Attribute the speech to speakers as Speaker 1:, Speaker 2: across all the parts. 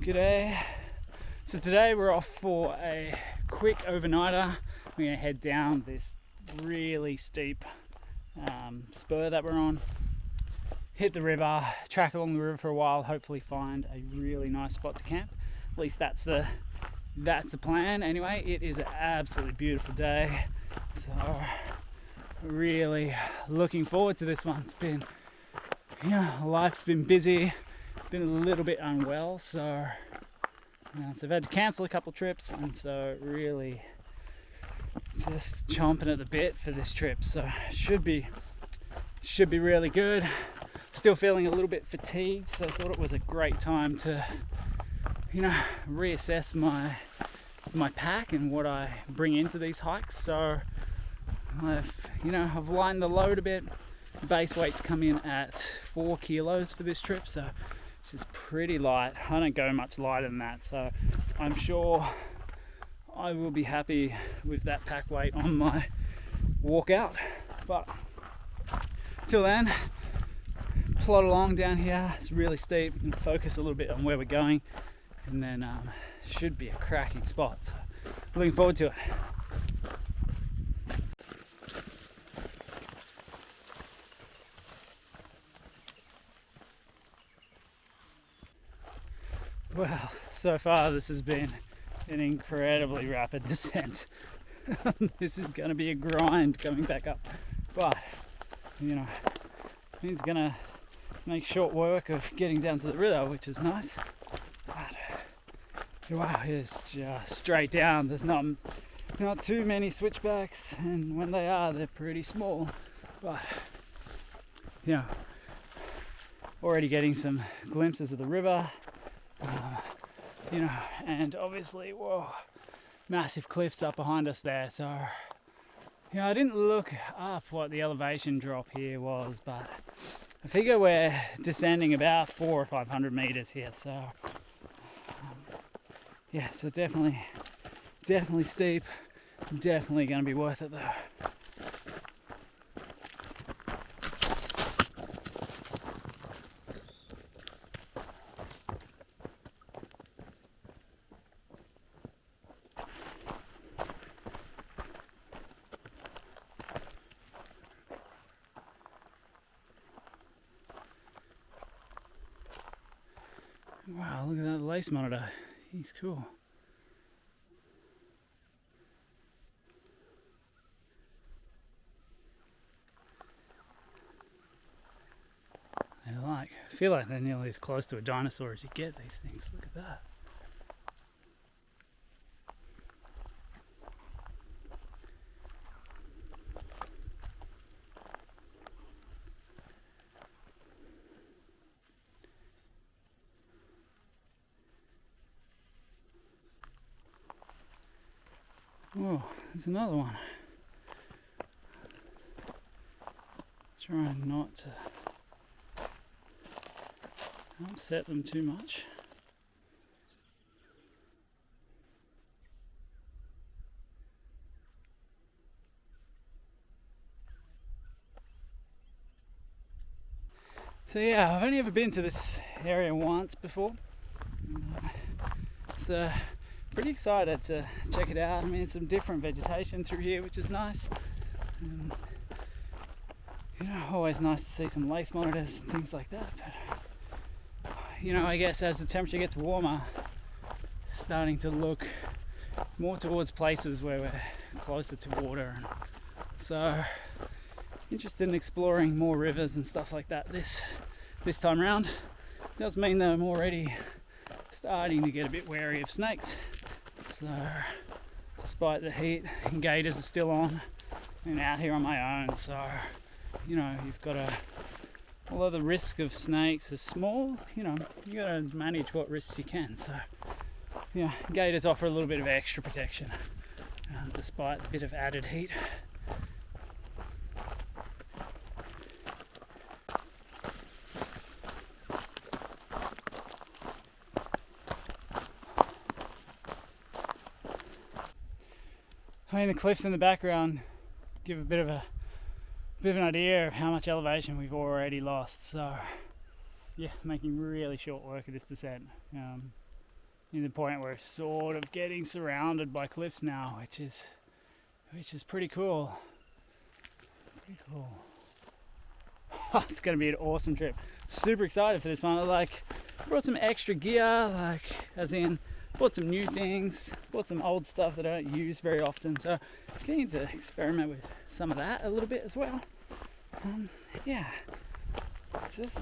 Speaker 1: G'day. So today we're off for a quick overnighter. We're going to head down this really steep spur that we're on, hit the river, track along the river for a while, hopefully find a really nice spot to camp. At least that's the plan. Anyway, it is an absolutely beautiful day, so really looking forward to this one. It's been, life's been busy, been a little bit unwell, so I've had to cancel a couple trips, and so really just chomping at the bit for this trip. So should be really good. Still feeling a little bit fatigued, so I thought it was a great time to reassess my pack and what I bring into these hikes. So I've lightened the load a bit. Base weight's come in at 4 kilos for this trip, so it's just pretty light. I don't go much lighter than that, so I'm sure I will be happy with that pack weight on my walkout. But till then, plod along down here. It's really steep. We can focus a little bit on where we're going, and then should be a cracking spot. So looking forward to it. Well, so far this has been an incredibly rapid descent. This is going to be a grind coming back up, but it's going to make short work of getting down to the river, which is nice. But wow, it's just straight down. There's not too many switchbacks, and when they are, they're pretty small. But already getting some glimpses of the river. And obviously, massive cliffs up behind us there. So, I didn't look up what the elevation drop here was, but I figure we're descending about 400 or 500 meters here. So, so definitely steep. Definitely going to be worth it though. Wow, look at that lace monitor. He's cool. I feel like they're nearly as close to a dinosaur as you get, these things. Look at that. Oh, there's another one. Trying not to upset them too much. So I've only ever been to this area once before. So pretty excited to check it out. I mean, some different vegetation through here, which is nice. Always nice to see some lace monitors and things like that. But I guess as the temperature gets warmer, starting to look more towards places where we're closer to water. And so interested in exploring more rivers and stuff like that this time round. Does mean that I'm already starting to get a bit wary of snakes. So despite the heat, gators are still on and out here on my own. So you've got to, although the risk of snakes is small, you got to manage what risks you can. So gators offer a little bit of extra protection despite a bit of added heat. I mean, the cliffs in the background give a bit of an idea of how much elevation we've already lost. So, making really short work of this descent. in the point where we're sort of getting surrounded by cliffs now, which is pretty cool. Pretty cool. It's going to be an awesome trip. Super excited for this one. Like, brought some extra gear, like as in bought some new things, bought some old stuff that I don't use very often, so getting to experiment with some of that a little bit as well. Yeah, it's just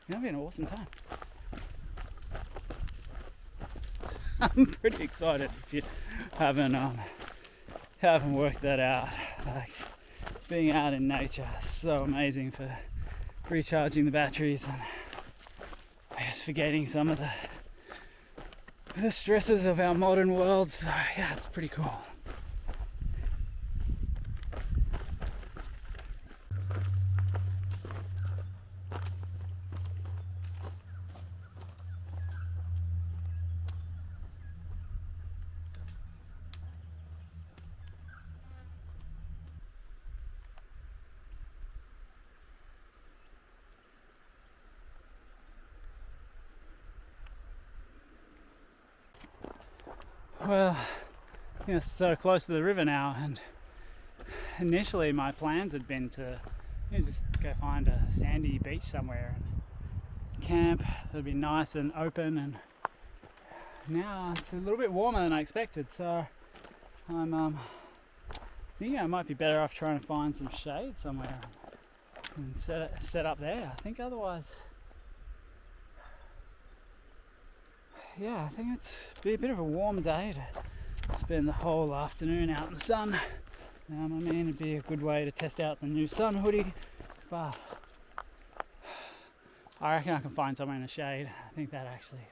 Speaker 1: gonna be an awesome time. I'm pretty excited if you haven't worked that out. Like, being out in nature is so amazing for recharging the batteries and I guess forgetting some of the stresses of our modern world. So yeah, it's pretty cool. Well, so close to the river now, and initially my plans had been to just go find a sandy beach somewhere and camp. That'd be nice and open, and now it's a little bit warmer than I expected, so I'm thinking I might be better off trying to find some shade somewhere and set up there. I think otherwise, yeah, I think it's be a bit of a warm day to spend the whole afternoon out in the sun. I mean, it'd be a good way to test out the new sun hoodie, but I reckon I can find somewhere in the shade. I think that actually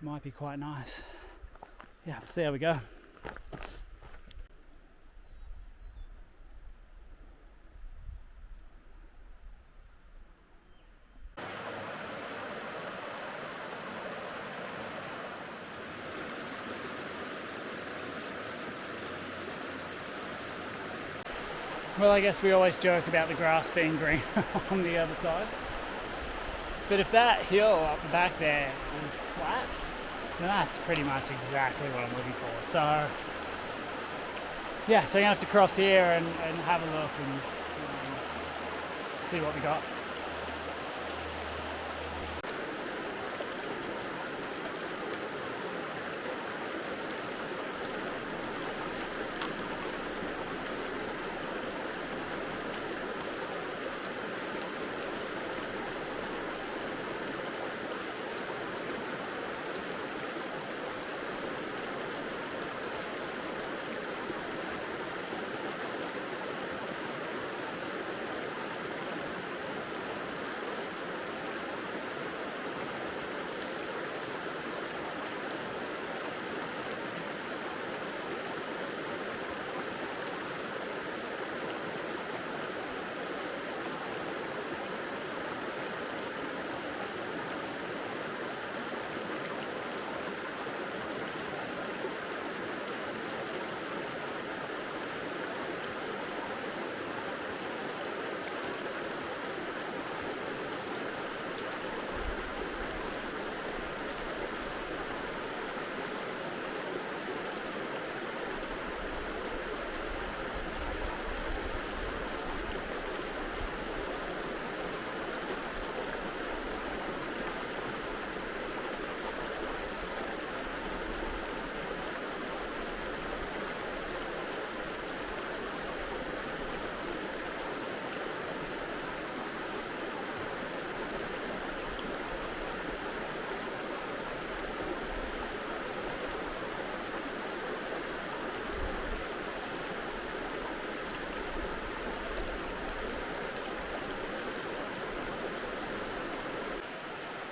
Speaker 1: might be quite nice. Yeah, we'll see how we go. Well, I guess we always joke about the grass being green on the other side. But if that hill up the back there is flat, then that's pretty much exactly what I'm looking for. So, yeah, so you're gonna have to cross here and have a look and see what we got.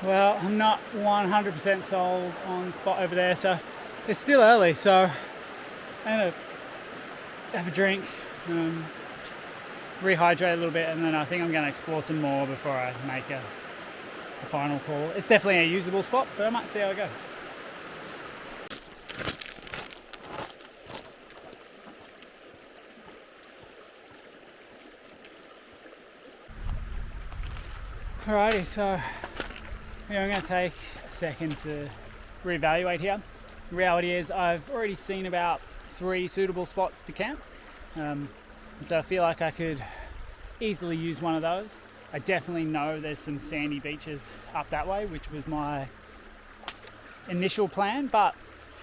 Speaker 1: Well, I'm not 100% sold on the spot over there, so it's still early, so I'm gonna have a drink, rehydrate a little bit, and then I think I'm gonna explore some more before I make a final call. It's definitely a usable spot, but I might see how I go. Alrighty, so I'm going to take a second to reevaluate here. The reality is I've already seen about 3 suitable spots to camp, and so I feel like I could easily use one of those. I definitely know there's some sandy beaches up that way, which was my initial plan, but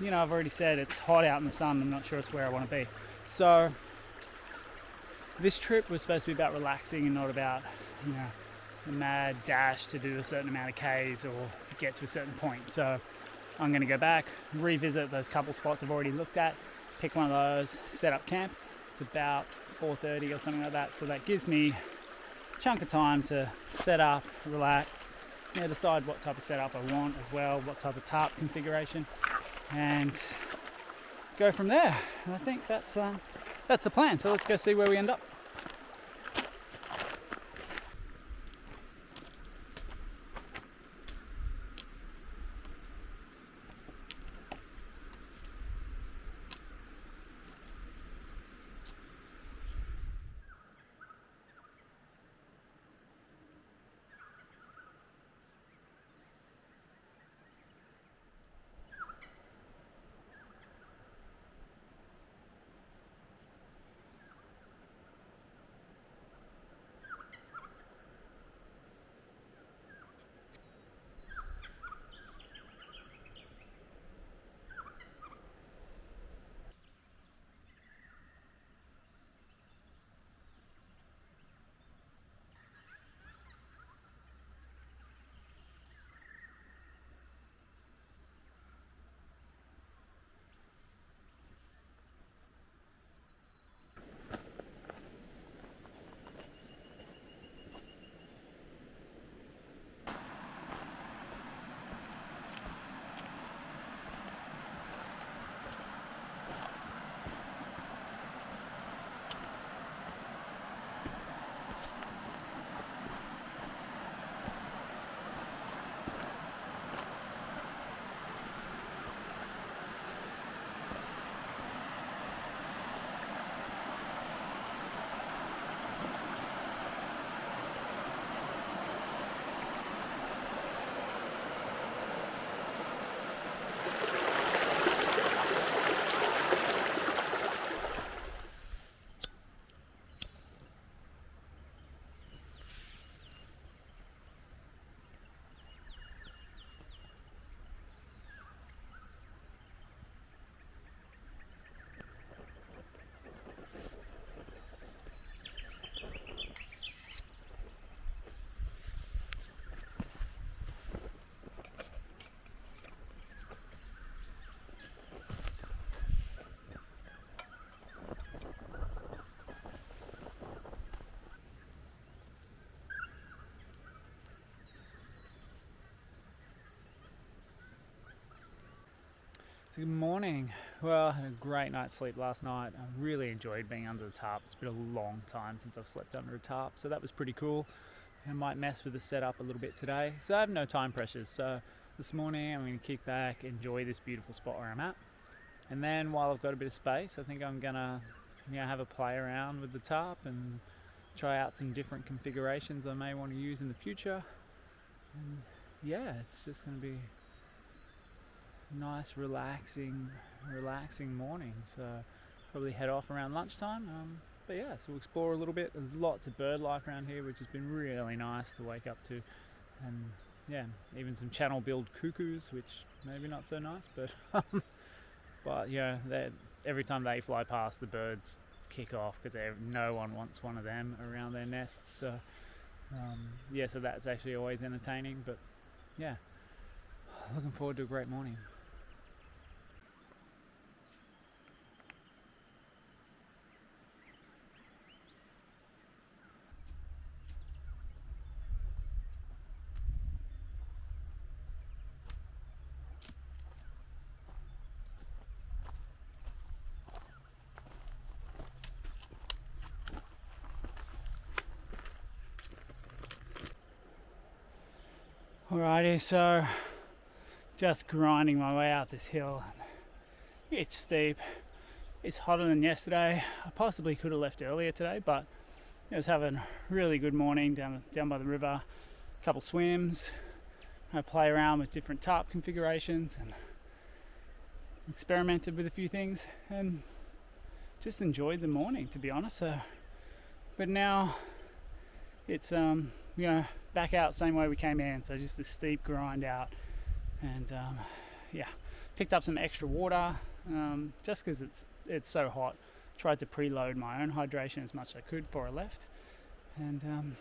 Speaker 1: I've already said it's hot out in the sun. I'm not sure it's where I want to be. So this trip was supposed to be about relaxing and not about a mad dash to do a certain amount of Ks or to get to a certain point. So I'm going to go back, revisit those couple spots I've already looked at, pick one of those, set up camp. It's about 4:30 or something like that, so that gives me a chunk of time to set up, relax, decide what type of setup I want as well, what type of tarp configuration, and go from there. And I think that's the plan. So let's go see where we end up. So good morning. Well, I had a great night's sleep last night. I really enjoyed being under the tarp. It's been a long time since I've slept under a tarp, so that was pretty cool. I might mess with the setup a little bit today. So I have no time pressures. So this morning I'm going to kick back, enjoy this beautiful spot where I'm at. And then while I've got a bit of space, I think I'm going to have a play around with the tarp and try out some different configurations I may want to use in the future. And yeah, it's just going to be nice relaxing morning, so probably head off around lunchtime, but yeah, so we'll explore a little bit. There's lots of bird life around here, which has been really nice to wake up to, and yeah, even some channel-billed cuckoos, which maybe not so nice, but every time they fly past, the birds kick off because no one wants one of them around their nests, so so that's actually always entertaining. But yeah, looking forward to a great morning. Alrighty, so just grinding my way out this hill. It's steep, it's hotter than yesterday. I possibly could have left earlier today, but I was having a really good morning down by the river, a couple swims, I play around with different tarp configurations and experimented with a few things and just enjoyed the morning, to be honest. So, but now it's back out same way we came in, so just a steep grind out, and picked up some extra water just because it's so hot. Tried to preload my own hydration as much as I could before I left, and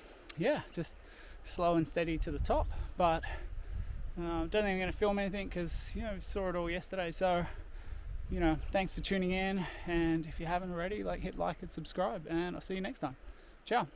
Speaker 1: just slow and steady to the top. But don't think I'm going to film anything because we saw it all yesterday. So thanks for tuning in, and if you haven't already, hit like and subscribe, and I'll see you next time. Ciao.